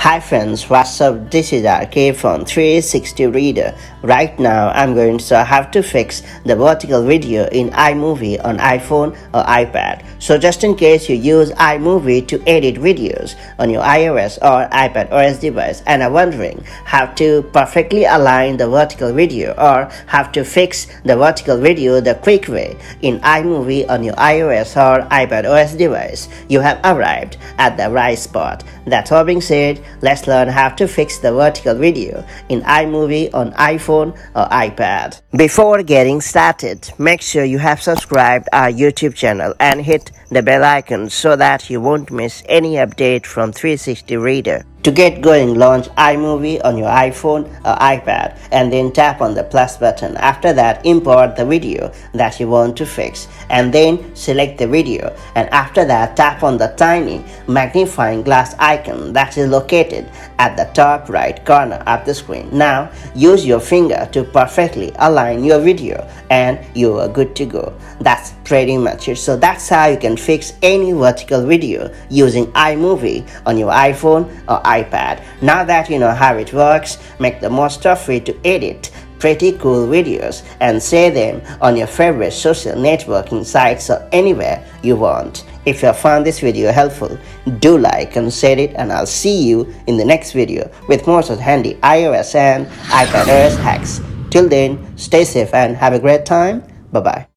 Hi friends, what's up? This is RK from 360 Reader. Right now I'm going to show how to fix the vertical video in iMovie on iPhone or iPad. So just in case you use iMovie to edit videos on your iOS or iPad OS device and are wondering how to perfectly align the vertical video or how to fix the vertical video the quick way in iMovie on your iOS or iPad OS device, you have arrived at the right spot. That's all being said, let's learn how to fix the vertical video in iMovie on iPhone or iPad. Before getting started, make sure you have subscribed our YouTube channel and hit the bell icon so that you won't miss any update from 360 Reader. To get going, launch iMovie on your iPhone or iPad and then tap on the plus button. After that, import the video that you want to fix and then select the video, and after that tap on the tiny magnifying glass icon that is located at the top right corner of the screen. Now use your finger to perfectly align your video and you are good to go. That's pretty much it. So that's how you can fix any vertical video using iMovie on your iPhone or iPad. Now that you know how it works, make the most of it to edit pretty cool videos and share them on your favorite social networking sites or anywhere you want. If you found this video helpful, do like and share it, and I'll see you in the next video with more such handy iOS and iPad OS hacks. Till then, stay safe and have a great time. Bye bye.